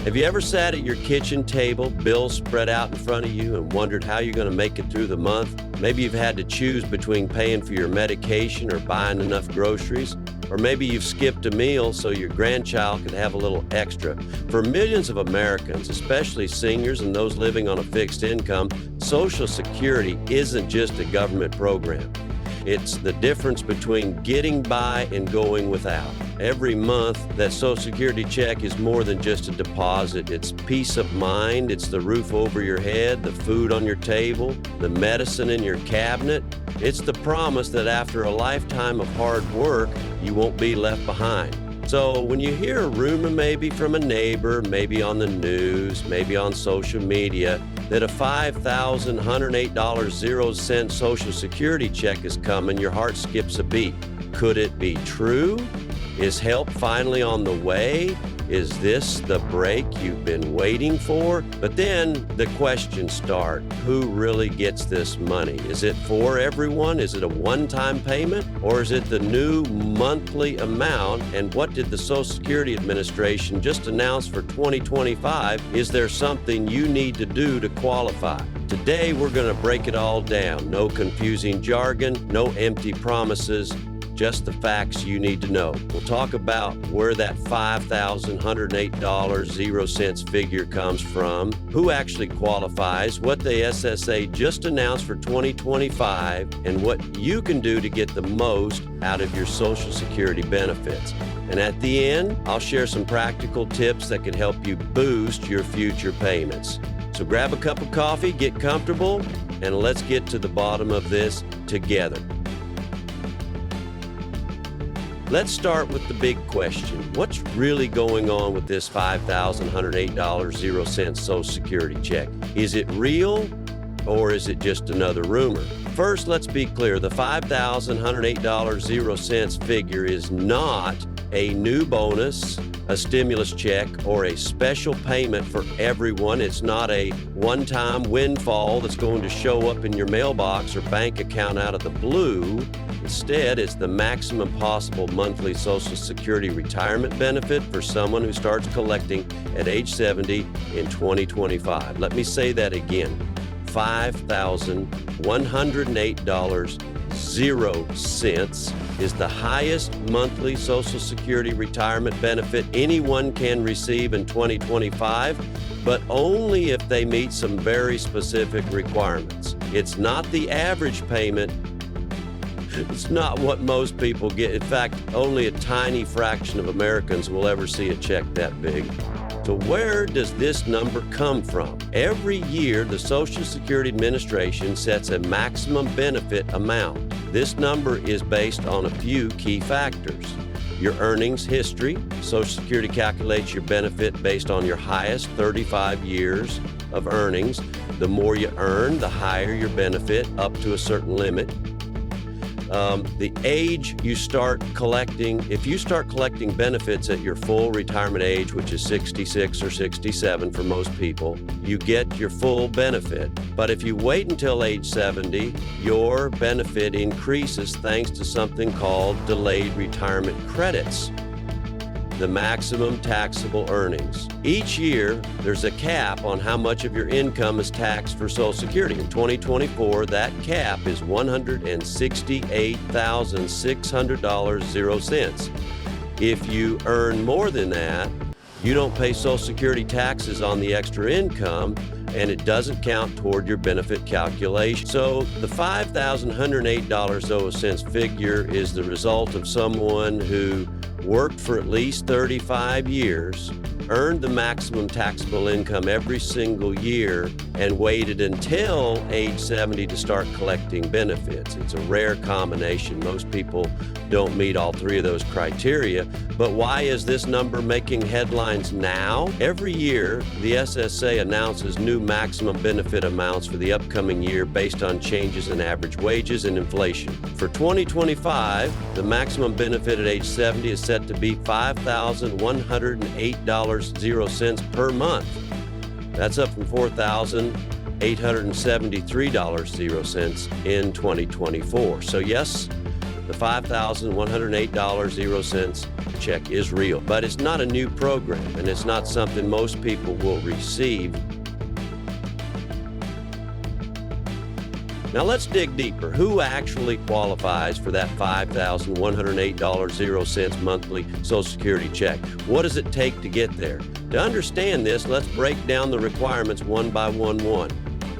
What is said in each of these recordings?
Have you ever sat at your kitchen table, bills spread out in front of you, and wondered how you're going to make it through the month? Maybe you've had to choose between paying for your medication or buying enough groceries. Or maybe you've skipped a meal so your grandchild could have a little extra. For millions of Americans, especially seniors and those living on a fixed income, Social Security isn't just a government program. It's the difference between getting by and going without. Every month, that Social Security check is more than just a deposit. It's peace of mind. It's the roof over your head, the food on your table, the medicine in your cabinet. It's the promise that after a lifetime of hard work, you won't be left behind. So when you hear a rumor maybe from a neighbor, maybe on the news, maybe on social media, that a $5,108.00 Social Security check is coming, your heart skips a beat. Could it be true? Is help finally on the way? Is this the break you've been waiting for? But then the questions start. Who really gets this money? Is it for everyone? Is it a one-time payment? Or is it the new monthly amount? And what did the Social Security Administration just announce for 2025? Is there something you need to do to qualify? Today, we're going to break it all down. No confusing jargon, no empty promises. Just the facts you need to know. We'll talk about where that $5,108.00 figure comes from, who actually qualifies, what the SSA just announced for 2025, and what you can do to get the most out of your Social Security benefits. And at the end, I'll share some practical tips that can help you boost your future payments. So grab a cup of coffee, get comfortable, and let's get to the bottom of this together. Let's start with the big question. What's really going on with this $5,108.00 Social Security check? Is it real or is it just another rumor? First, let's be clear. The $5,108.00 figure is not a new bonus, a stimulus check, or a special payment for everyone. It's not a one-time windfall that's going to show up in your mailbox or bank account out of the blue. Instead, it's the maximum possible monthly Social Security retirement benefit for someone who starts collecting at age 70 in 2025. Let me say that again. $5,108.00 is the highest monthly Social Security retirement benefit anyone can receive in 2025, but only if they meet some very specific requirements. It's not the average payment. It's not what most people get. In fact, only a tiny fraction of Americans will ever see a check that big. So where does this number come from? Every year, the Social Security Administration sets a maximum benefit amount. This number is based on a few key factors. Your earnings history. Social Security calculates your benefit based on your highest 35 years of earnings. The more you earn, the higher your benefit, up to a certain limit. The age you start collecting, if you start collecting benefits at your full retirement age, which is 66 or 67 for most people, you get your full benefit. But if you wait until age 70, your benefit increases thanks to something called delayed retirement credits, the maximum taxable earnings. Each year, there's a cap on how much of your income is taxed for Social Security. In 2024, that cap is $168,600.00. If you earn more than that, you don't pay Social Security taxes on the extra income, and it doesn't count toward your benefit calculation. So the $5,108.00 figure is the result of someone who worked for at least 35 years, earned the maximum taxable income every single year, and waited until age 70 to start collecting benefits. It's a rare combination. Most people don't meet all three of those criteria. But why is this number making headlines now? Every year, the SSA announces new maximum benefit amounts for the upcoming year based on changes in average wages and inflation. For 2025, the maximum benefit at age 70 is set to be $5,108.00 per month. That's up from $4,873.00 in 2024. So yes, The $5,108.00 check is real, but it's not a new program, and it's not something most people will receive. Now let's dig deeper. Who actually qualifies for that $5,108.00 monthly Social Security check? What does it take to get there? To understand this, let's break down the requirements one by one.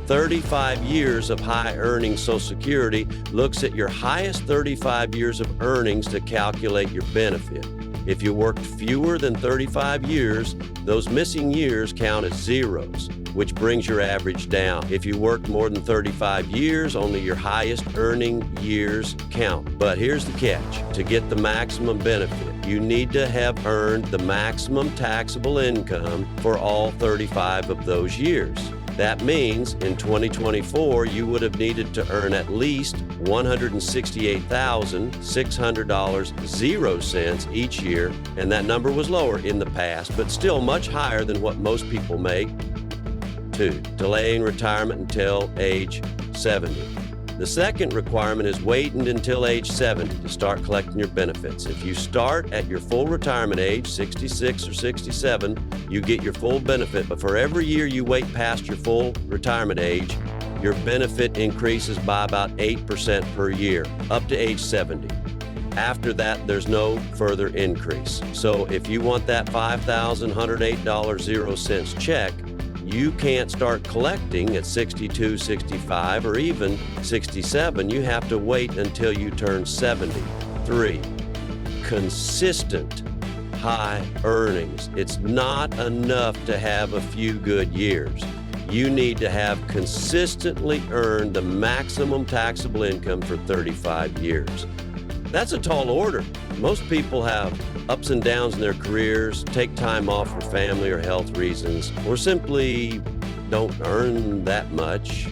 35 years of high earning Social Security looks at your highest 35 years of earnings to calculate your benefit. If you worked fewer than 35 years, those missing years count as zeros, which brings your average down. If you worked more than 35 years, only your highest earning years count. But here's the catch. To get the maximum benefit, you need to have earned the maximum taxable income for all 35 of those years. That means in 2024, you would have needed to earn at least $168,600.00 each year, and that number was lower in the past, but still much higher than what most people make. 2, delaying retirement until age 70. The second requirement is waiting until age 70 to start collecting your benefits. If you start at your full retirement age, 66 or 67, you get your full benefit, but for every year you wait past your full retirement age, your benefit increases by about 8% per year, up to age 70. After that, there's no further increase. So if you want that $5,108.00 check, you can't start collecting at 62, 65, or even 67. You have to wait until you turn 70. 3, consistent high earnings. It's not enough to have a few good years. You need to have consistently earned the maximum taxable income for 35 years. That's a tall order. Most people have ups and downs in their careers, take time off for family or health reasons, or simply don't earn that much.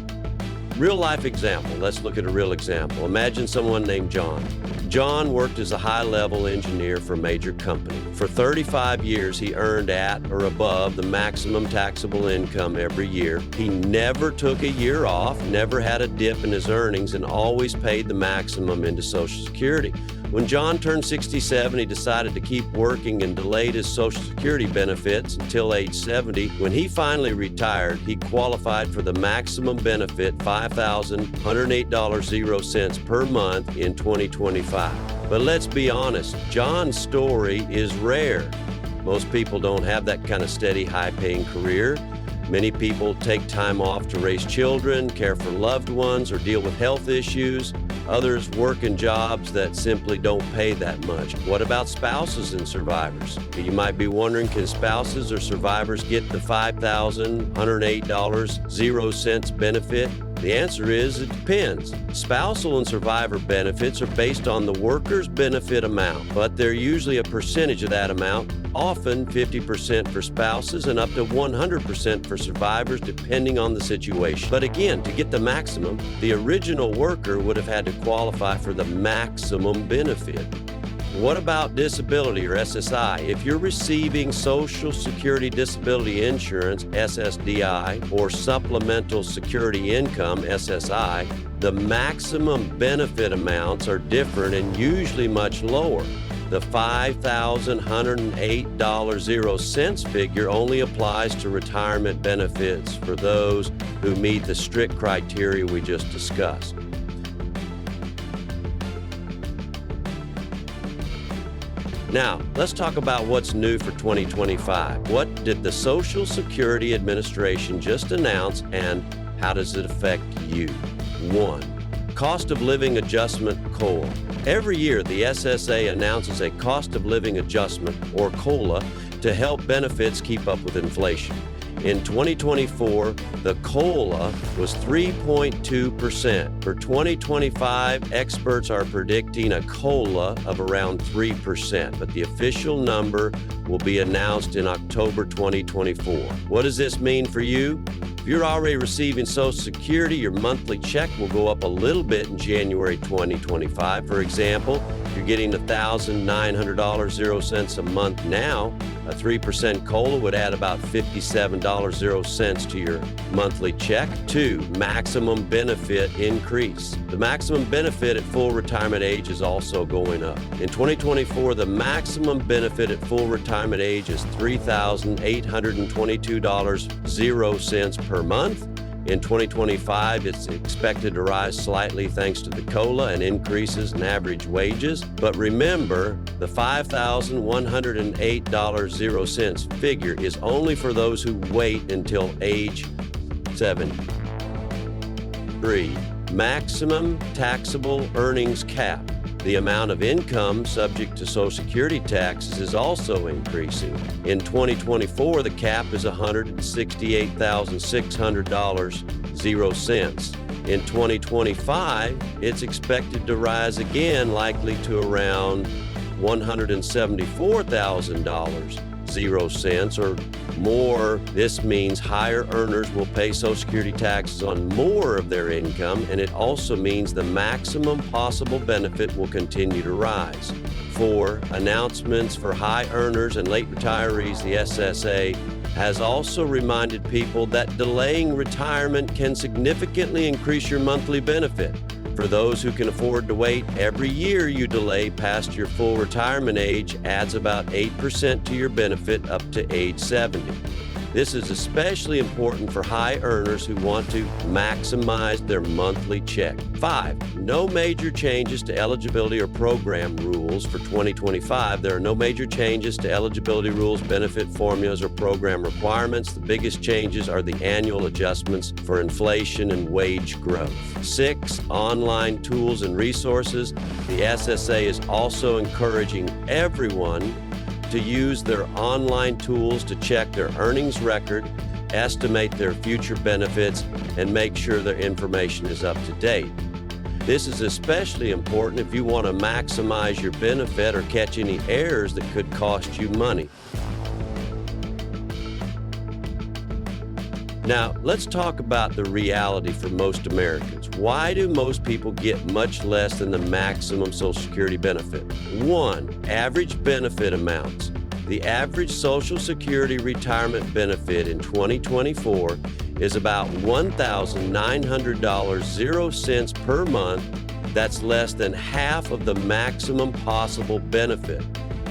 Real life example. Let's look at a real example. Imagine someone named John. John worked as a high-level engineer for a major company. For 35 years, he earned at or above the maximum taxable income every year. He never took a year off, never had a dip in his earnings, and always paid the maximum into Social Security. When John turned 67, he decided to keep working and delayed his Social Security benefits until age 70. When he finally retired, he qualified for the maximum benefit, $5,108.00 per month in 2025. But let's be honest, John's story is rare. Most people don't have that kind of steady, high-paying career. Many people take time off to raise children, care for loved ones, or deal with health issues. Others work in jobs that simply don't pay that much. What about spouses and survivors? You might be wondering, can spouses or survivors get the $5,108.00 benefit? The answer is it depends. Spousal and survivor benefits are based on the worker's benefit amount, but they're usually a percentage of that amount, often 50% for spouses and up to 100% for survivors, depending on the situation. But again, to get the maximum, the original worker would have had to qualify for the maximum benefit. What about disability or SSI? If you're receiving Social Security Disability Insurance, SSDI, or Supplemental Security Income, SSI, the maximum benefit amounts are different and usually much lower. The $5,108.00 figure only applies to retirement benefits for those who meet the strict criteria we just discussed. Now, let's talk about what's new for 2025. What did the Social Security Administration just announce, and how does it affect you? 1. Cost of Living Adjustment, COLA. Every year, the SSA announces a cost of living adjustment, or COLA, to help benefits keep up with inflation. In 2024, the COLA was 3.2%. For 2025, experts are predicting a COLA of around 3%, but the official number will be announced in October 2024. What does this mean for you? If you're already receiving Social Security, your monthly check will go up a little bit in January 2025. For example, You're getting $1,900.00 a month now. A 3% COLA would add about $57.00 to your monthly check. 2, maximum benefit increase. The maximum benefit at full retirement age is also going up. In 2024, the maximum benefit at full retirement age is $3,822.00 per month. In 2025, it's expected to rise slightly thanks to the COLA and increases in average wages. But remember, the $5,108.00 figure is only for those who wait until age 70. 3, maximum taxable earnings cap. The amount of income subject to Social Security taxes is also increasing. In 2024, the cap is $168,600.00. In 2025, it's expected to rise again, likely to around $174,000.00 or more. This means higher earners will pay Social Security taxes on more of their income, and it also means the maximum possible benefit will continue to rise. 4, announcements for high earners and late retirees. The SSA has also reminded people that delaying retirement can significantly increase your monthly benefit. For those who can afford to wait, every year you delay past your full retirement age adds about 8% to your benefit up to age 70. This is especially important for high earners who want to maximize their monthly check. 5, no major changes to eligibility or program rules for 2025. There are no major changes to eligibility rules, benefit formulas, or program requirements. The biggest changes are the annual adjustments for inflation and wage growth. 6, online tools and resources. The SSA is also encouraging everyone to use their online tools to check their earnings record, estimate their future benefits, and make sure their information is up to date. This is especially important if you want to maximize your benefit or catch any errors that could cost you money. Now, let's talk about the reality for most Americans. Why do most people get much less than the maximum Social Security benefit? 1, average benefit amounts. The average Social Security retirement benefit in 2024 is about $1,900.00 per month. That's less than half of the maximum possible benefit.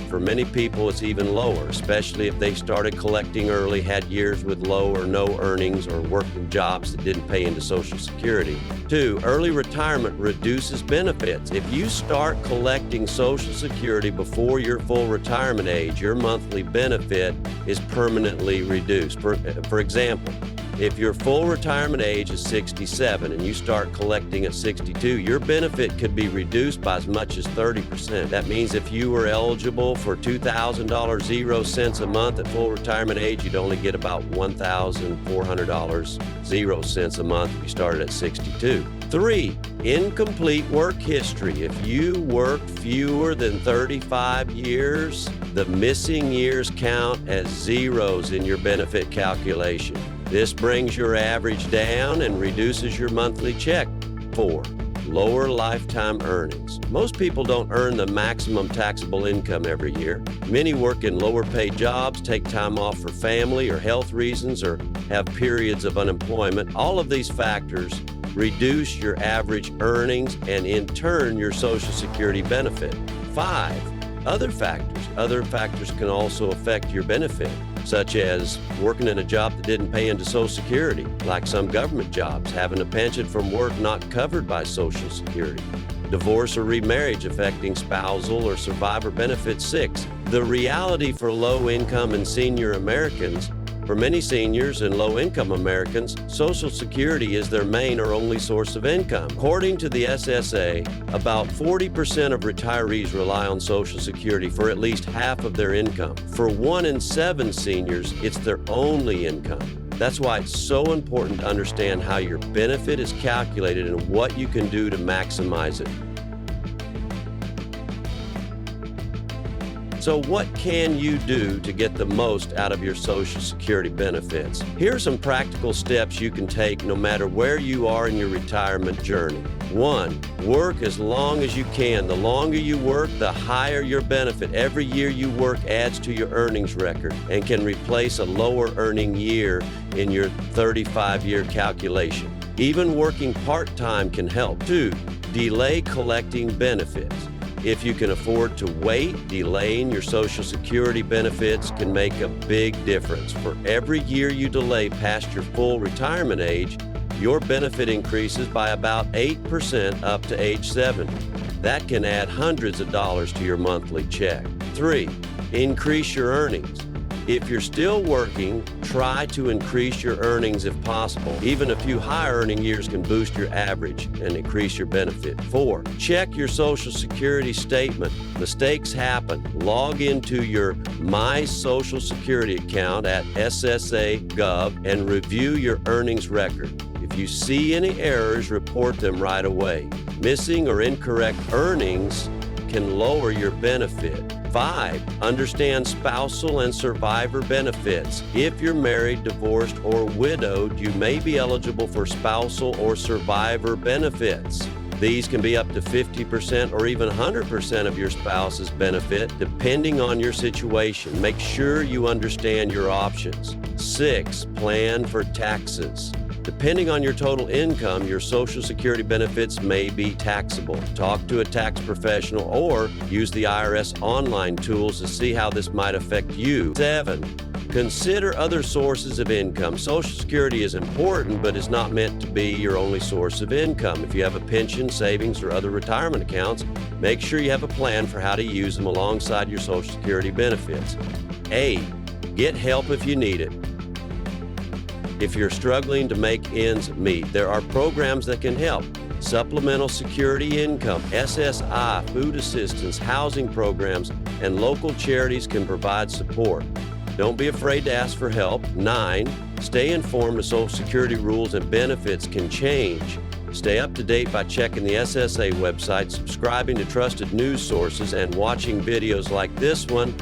For many people, it's even lower, especially if they started collecting early, had years with low or no earnings, or worked in jobs that didn't pay into Social Security. 2, early retirement reduces benefits. If you start collecting Social Security before your full retirement age, your monthly benefit is permanently reduced. For example, if your full retirement age is 67 and you start collecting at 62, your benefit could be reduced by as much as 30%. That means if you were eligible for $2,000.00 a month at full retirement age, you'd only get about $1,400.00 a month if you started at 62. 3, incomplete work history. If you worked fewer than 35 years, the missing years count as zeros in your benefit calculation. This brings your average down and reduces your monthly check. 4, lower lifetime earnings. Most people don't earn the maximum taxable income every year. Many work in lower paid jobs, take time off for family or health reasons, or have periods of unemployment. All of these factors reduce your average earnings and in turn your Social Security benefit. 5, other factors. Other factors can also affect your benefit, such as working in a job that didn't pay into Social Security, like some government jobs, having a pension from work not covered by Social Security, divorce or remarriage affecting spousal or survivor benefits. 6, the reality for low-income and senior Americans. For many seniors and low-income Americans, Social Security is their main or only source of income. According to the SSA, about 40% of retirees rely on Social Security for at least half of their income. For 1 in 7 seniors, it's their only income. That's why it's so important to understand how your benefit is calculated and what you can do to maximize it. So what can you do to get the most out of your Social Security benefits? Here are some practical steps you can take no matter where you are in your retirement journey. 1. Work as long as you can. The longer you work, the higher your benefit. Every year you work adds to your earnings record and can replace a lower earning year in your 35-year calculation. Even working part-time can help. 2. Delay collecting benefits. If you can afford to wait, delaying your Social Security benefits can make a big difference. For every year you delay past your full retirement age, your benefit increases by about 8% up to age 70. That can add hundreds of dollars to your monthly check. 3. Increase your earnings. If you're still working, try to increase your earnings if possible. Even a few high earning years can boost your average and increase your benefit. 4. Check your Social Security statement. Mistakes happen. Log into your My Social Security account at SSA Gov and review your earnings record. If you see any errors, report them right away. Missing or incorrect earnings can lower your benefit. 5. Understand spousal and survivor benefits. If you're married, divorced, or widowed, you may be eligible for spousal or survivor benefits. These can be up to 50% or even 100% of your spouse's benefit, depending on your situation. Make sure you understand your options. 6. Plan for taxes. Depending on your total income, your Social Security benefits may be taxable. Talk to a tax professional or use the IRS online tools to see how this might affect you. 7. Consider other sources of income. Social Security is important, but is not meant to be your only source of income. If you have a pension, savings, or other retirement accounts, make sure you have a plan for how to use them alongside your Social Security benefits. 8. Get help if you need it. If you're struggling to make ends meet, there are programs that can help. Supplemental Security Income, SSI, food assistance, housing programs, and local charities can provide support. Don't be afraid to ask for help. 9. Stay informed as Social Security rules and benefits can change. Stay up to date by checking the SSA website, subscribing to trusted news sources, and watching videos like this one.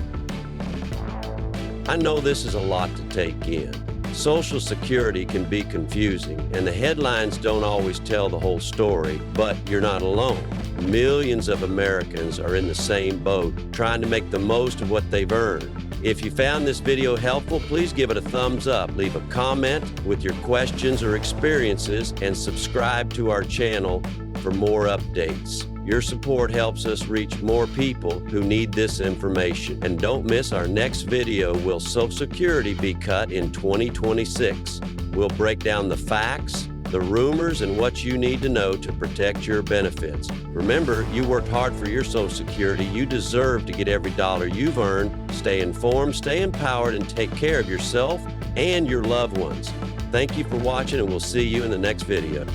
I know this is a lot to take in. Social Security can be confusing, and the headlines don't always tell the whole story, but you're not alone. Millions of Americans are in the same boat, trying to make the most of what they've earned. If you found this video helpful, please give it a thumbs up, leave a comment with your questions or experiences, and subscribe to our channel for more updates. Your support helps us reach more people who need this information. And don't miss our next video, Will Social Security be cut in 2026? We'll break down the facts, the rumors, and what you need to know to protect your benefits. Remember, you worked hard for your Social Security. You deserve to get every dollar you've earned. Stay informed, stay empowered, and take care of yourself and your loved ones. Thank you for watching, and we'll see you in the next video.